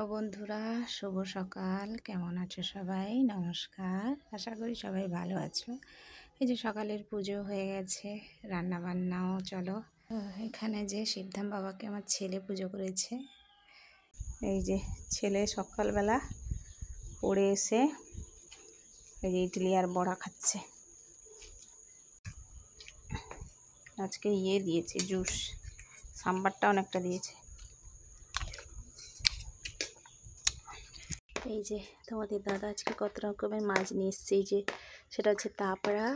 Hello বন্ধুরা, শুভ সকাল। কেমন আছো সবাই? নমস্কার, আশা করি সবাই ভালো আছো। এই যে সকালের পুজো হয়ে গেছে, রান্না বান্নাও চলো। এখানে যে সিদ্ধাম বাবাকে আমার ছেলে পুজো করেছে। এই যে ছেলে সকালবেলা পড়ে এসে এই যে ইডলি আর বড়া খাচ্ছে। আজকে দিয়েছে জুস, সাম্বারটা অনেকটা দিয়েছে। এই যে তোমাদের দাদা আজকে কত রকমের মাছ নিয়ে এসছে। এই যে সেটা হচ্ছে তাপড়া,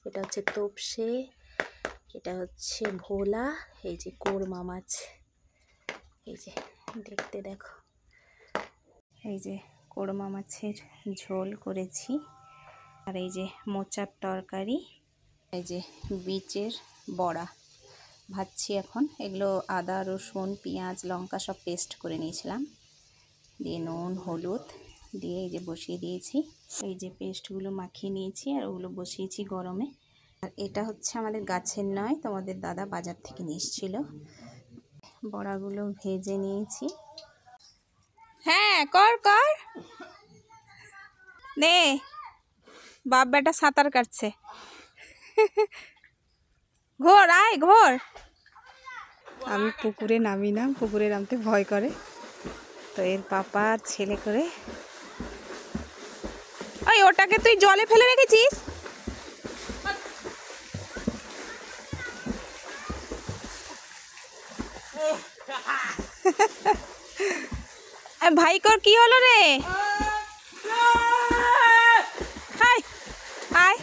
এটা হচ্ছে তোপসে, এটা হচ্ছে ভোলা, এই যে কোরমা মাছ। এই যে দেখতে দেখো, এই যে কোরমা মাছের ঝোল করেছি, আর এই যে মোচার তরকারি, এই যে বিচের বড়া ভাজছি এখন। এগুলো আদা রসুন পেঁয়াজ লঙ্কা সব পেস্ট করে নিয়েছিলাম, দিয়ে নুন হলুদ দিয়ে এই যে বসিয়ে দিয়েছি। এই যে পেস্টগুলো মাখিয়ে নিয়েছি আর ওগুলো বসিয়েছি গরমে। আর এটা হচ্ছে আমাদের গাছের নয়, তোমাদের দাদা বাজার থেকে নিয়ে এসেছিল। বড়াগুলো ভেজে নিয়েছি। হ্যাঁ কর কর, নে বাপ বেটা সাঁতার কাটছে। ঘোর আয় ঘোর। আমি পুকুরে নামি না, পুকুরে নামতে ভয় করে, তো এর পাপা আর ছেলে করে। ওই ওটাকে তুই জলে ফেলে রেখেছিস? ভাই কর কি হলো রে? আয়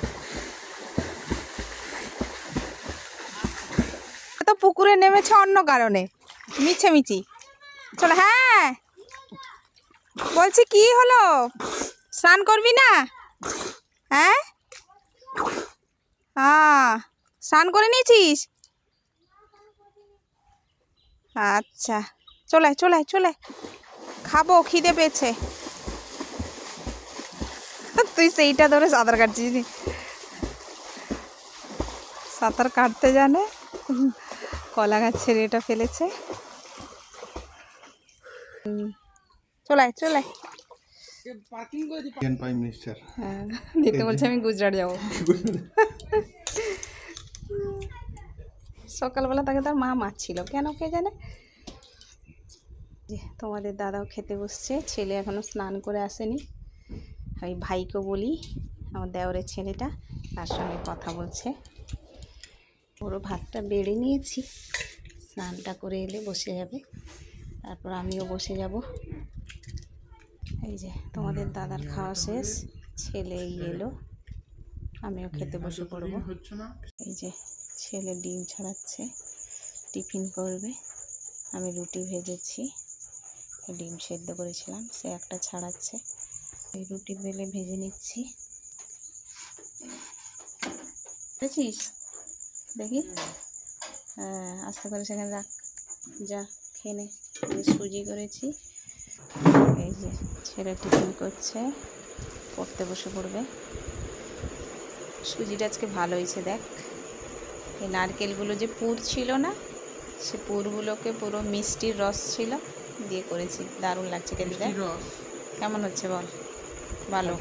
তো পুকুরে নেমেছে অন্য কারণে, মিছি। চলো। হ্যাঁ বলছি কি হলো, স্নান করবি না? হ্যাঁ স্নান করে নিয়েছিস? আচ্ছা চলে খাবো, খিদে পেয়েছে। তুই সেইটা ধরে সাঁতার কাটছিস নি? সাঁতার কাটতে জানে, কলা গাছ ছেড়ে এটা ফেলেছে। চলে দিতে বলছে আমি গুজরাট যাবো। সকালবেলা তাকে তার মা মারছিল, কেন কে জানে। তোমাদের দাদাও খেতে বসছে, ছেলে এখনো স্নান করে আসেনি। ওই ভাইকে বলি, আমার দেওরের ছেলেটা, তার সঙ্গে কথা বলছে। পুরো ভাতটা বেড়ে নিয়েছি, স্নানটা করে এলে বসে যাবে, তারপর আমিও বসে যাব। এই যে তোমাদের দাদার খাওয়া শেষ, ছেলে এলো, আমিও খেতে বসে পড়বো। এই যে ছেলে ডিম ছাড়াচ্ছে, টিফিন করবে। আমি রুটি ভেজেছি, ডিম সেদ্ধ করেছিলাম, সে একটা ছাড়াচ্ছে। এই রুটি বেলে ভেজে নিচ্ছি। বুঝেছিস? দেখি, হ্যাঁ আস্তে করে সেখানে রাখ, যা খেয়ে নে। সুজি করেছি। এই যে ছেলে টিফিন করছে, পড়তে বসে পড়বে। সুজিটা আজকে ভালো হয়েছে দেখ। এই নারকেলগুলো যে পুর ছিল না, সে পুরগুলোকে পুরো মিষ্টির রস ছিল দিয়ে করেছি, দারুণ লাগছে খেতে। কেমন হচ্ছে বল? ভালো।